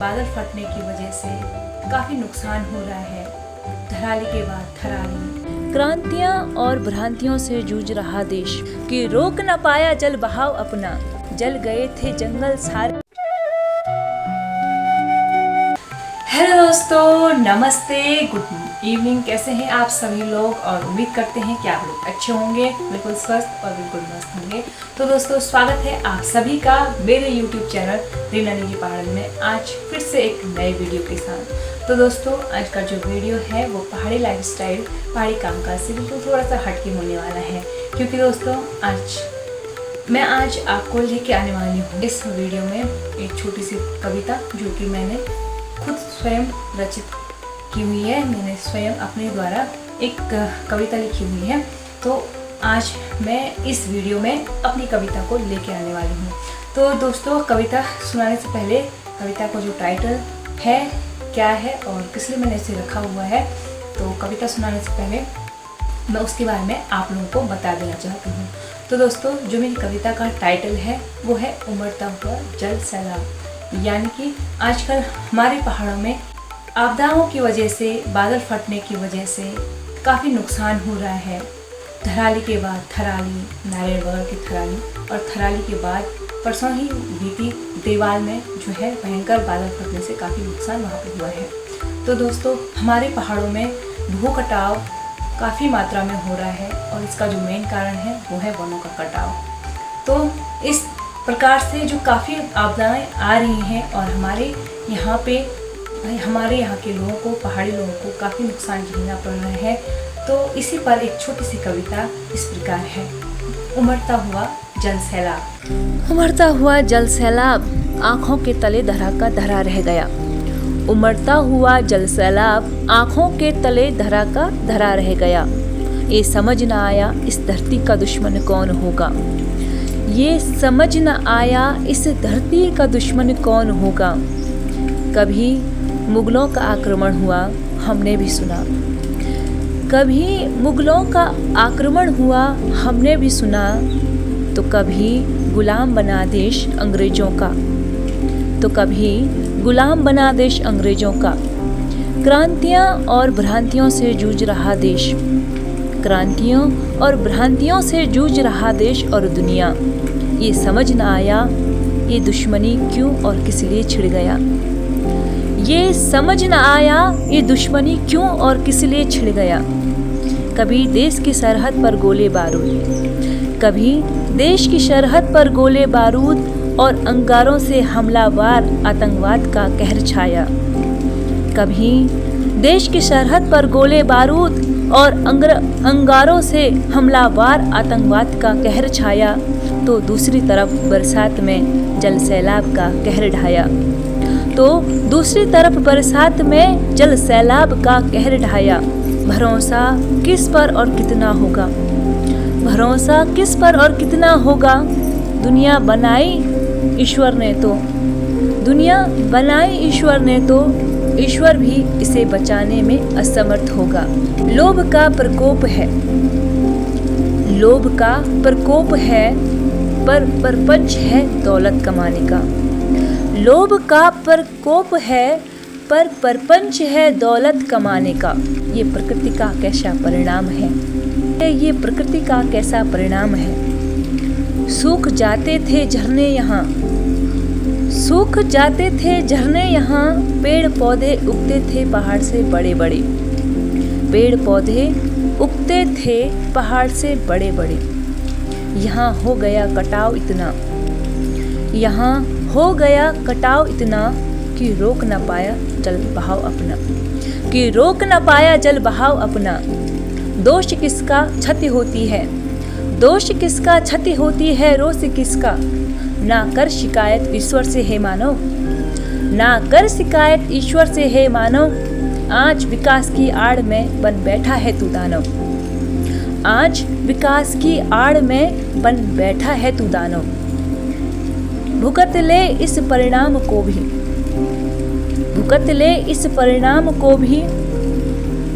बादल फटने की वजह से काफ़ी नुकसान हो रहा है। धराली के बाद थराली, क्रांतियां और भ्रांतियों से जूझ रहा देश कि रोक न पाया जल बहाव अपना, जल गए थे जंगल सारे। हेलो दोस्तों, नमस्ते, गुड इवनिंग। कैसे हैं आप सभी लोग? और उम्मीद करते हैं कि आप लोग अच्छे होंगे, बिल्कुल स्वस्थ और बिल्कुल मस्त होंगे। तो दोस्तों, स्वागत है आप सभी का मेरे यूट्यूब चैनल रीना निजी पहाड़ में आज फिर से एक नए वीडियो के साथ। तो दोस्तों, आज का जो वीडियो है वो पहाड़ी लाइफस्टाइल, पहाड़ी कामकाज से बिल्कुल थोड़ा सा हटके होने वाला है, क्योंकि दोस्तों मैं आज आपको लेके आने वाली हूँ इस वीडियो में एक छोटी सी कविता, जो कि मैंने खुद स्वयं रचित की हुई है। मैंने स्वयं अपने द्वारा एक कविता लिखी हुई है। तो आज मैं इस वीडियो में अपनी कविता को लेके आने वाली हूँ। तो दोस्तों, कविता सुनाने से पहले कविता का जो टाइटल है, क्या है और किस लिए मैंने इसे रखा हुआ है, तो कविता सुनाने से पहले मैं उसके बारे में आप लोगों को बता देना चाहती हूँ। तो दोस्तों, जो मेरी कविता का टाइटल है वो है उमड़ता हुआ जल सैलाब। यानी कि आजकल हमारे पहाड़ों में आपदाओं की वजह से, बादल फटने की वजह से काफ़ी नुकसान हो रहा है। धराली के बाद थराली, नारायणगढ़ की थराली, और थराली के बाद परसों ही बीती देवाल में जो है भयंकर बादल फटने से काफ़ी नुकसान वहाँ पे हुआ है। तो दोस्तों, हमारे पहाड़ों में भू कटाव काफ़ी मात्रा में हो रहा है, और इसका जो मेन कारण है वो है वनों का कटाव। तो इस प्रकार से जो काफ़ी आपदाएं आ रही हैं, और हमारे यहाँ के लोगों को, पहाड़ी लोगों को काफ़ी नुकसान झेलना पड़ रहा है। तो इसी पर एक छोटी सी कविता इस प्रकार है। उमड़ता हुआ जल सैलाब। उमड़ता हुआ जल सैलाब आंखों के तले धरा का धरा रह गया। उमड़ता हुआ जल सैलाब आंखों के तले धरा का धरा रह गया। ये समझ न आया इस धरती का दुश्मन कौन होगा। ये समझ न आया इस धरती का दुश्मन कौन होगा। कभी मुगलों का आक्रमण हुआ, हमने भी सुना। कभी मुगलों का आक्रमण हुआ, हमने भी सुना। तो कभी गुलाम बना देश अंग्रेजों का, तो कभी गुलाम बना देश अंग्रेजों का। क्रांतियां और भ्रांतियों से जूझ रहा देश, क्रांतियों और भ्रांतियों से जूझ रहा देश और दुनिया। ये समझ न आया ये दुश्मनी क्यों और किस लिए छिड़ गया। ये समझ न आया ये दुश्मनी क्यों और किस लिए छिड़ गया। कभी देश की सरहद पर गोले बारूद, कभी देश की सरहद पर गोले बारूद और अंगारों से हमलावार आतंकवाद का कहर छाया। कभी देश की सरहद पर गोले बारूद और अंगारों से हमलावार आतंकवाद का कहर छाया। तो दूसरी तरफ बरसात में जल सैलाब का कहर ढाया। तो दूसरी तरफ बरसात में जल सैलाब का कहर ढाया। भरोसा किस पर और कितना होगा, भरोसा किस पर और कितना होगा। दुनिया बनाई ईश्वर ने तो, दुनिया बनाई ईश्वर ने तो, ईश्वर भी इसे बचाने में असमर्थ होगा। लोभ का प्रकोप है, लोभ का प्रकोप है, पर परपंच है दौलत कमाने का। लोभ का प्रकोप है, पर परपंच है दौलत कमाने का। ये प्रकृति का कैसा परिणाम है, ये प्रकृति का कैसा परिणाम है। सूख जाते थे झरने यहाँ, सूख जाते थे झरने यहाँ। पेड़ पौधे उगते थे पहाड़ से बड़े बड़े, पेड़ पौधे उगते थे पहाड़ से बड़े बड़े। यहाँ हो गया कटाव इतना, यहाँ हो गया कटाव इतना कि रोक न पाया जल बहाव अपना, कि रोक न पाया जल बहाव अपना। दोष किसका क्षति होती है, दोष किसका क्षति होती है, रोष किसका। ना कर शिकायत ईश्वर से है मानव, ना कर शिकायत ईश्वर से है मानव। आज विकास की आड़ में बन बैठा है तू दानव, आज विकास की आड़ में बन बैठा है तू दानव। भुगत ले इस परिणाम को भी, भुगत ले इस परिणाम को भी।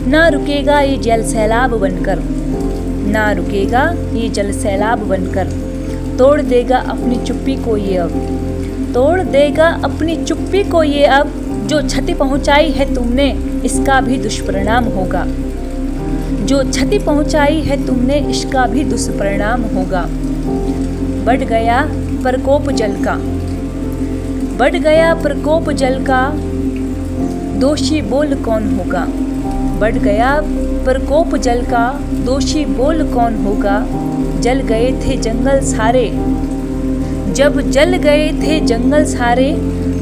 ना रुकेगा ये जल सैलाब बनकर, ना रुकेगा ये जल सैलाब बनकर। तोड़ देगा अपनी चुप्पी को ये अब, तोड़ देगा अपनी चुप्पी को ये अब, जो क्षति पहुंचाई है तुमने इसका भी दुष्परिणाम होगा। जो क्षति पहुंचाई है तुमने इसका भी दुष्परिणाम होगा। बढ़ गया प्रकोप जल का, बढ़ गया प्रकोप जल का, दोषी बोल कौन होगा। बढ़ गया प्रकोप जल का, दोषी बोल कौन होगा। जल गए थे जंगल सारे, जब जल गए थे जंगल सारे,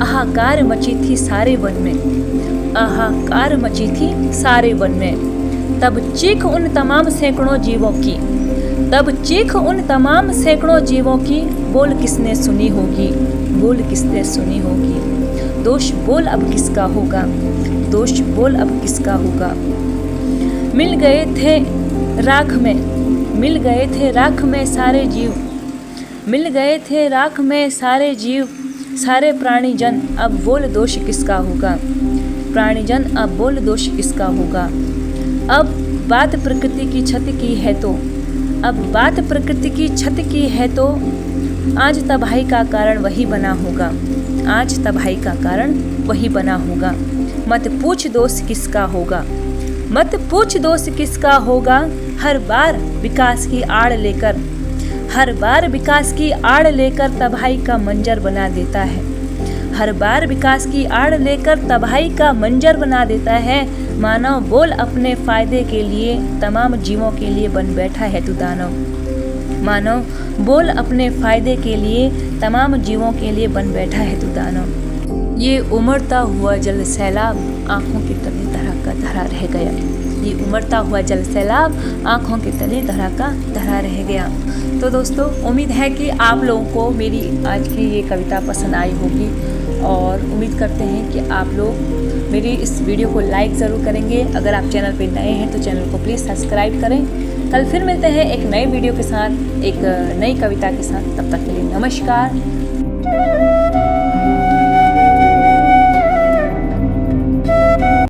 हाहाकार मची थी सारे वन में, हाहाकार मची थी सारे वन में। तब चीख उन तमाम सैकड़ों जीवों की, तब चीख उन तमाम सैकड़ों जीवों की, बोल किसने सुनी होगी, बोल किसने सुनी होगी। दोष बोल अब किसका होगा, दोष बोल अब किसका होगा। मिल गए थे राख में, मिल गए थे राख में सारे जीव, मिल गए थे राख में सारे जीव, सारे प्राणीजन अब बोल दोष किसका होगा। प्राणीजन अब बोल दोष किसका होगा। अब बात प्रकृति की क्षति की है तो, अब बात प्रकृति की क्षति की है तो, आज तबाही का कारण वही बना होगा, आज तबाही का कारण वही बना होगा। मत पूछ दोष किसका होगा, मत पूछ दोष किसका होगा। हर बार विकास की आड़ लेकर, हर बार विकास की आड़ लेकर तबाही का मंजर बना देता है। हर बार विकास की आड़ लेकर तबाही का मंजर बना देता है। मानव बोल अपने फायदे के लिए तमाम जीवों के लिए बन बैठा है तू दानव। मानव बोल अपने फायदे के लिए तमाम जीवों के लिए बन बैठा है तू दानव। ये उमड़ता हुआ जल सैलाब आँखों के तले धरा का धरा रह गया। ये उमड़ता हुआ जल सैलाब आँखों के तले धरा का धरा रह गया। तो दोस्तों, उम्मीद है कि आप लोगों को मेरी आज की ये कविता पसंद आई होगी और उम्मीद करते हैं कि आप लोग मेरी इस वीडियो को लाइक ज़रूर करेंगे। अगर आप चैनल पे नए हैं तो चैनल को प्लीज़ सब्सक्राइब करें। कल फिर मिलते हैं एक नए वीडियो के साथ, एक नई कविता के साथ। तब तक के लिए नमस्कार।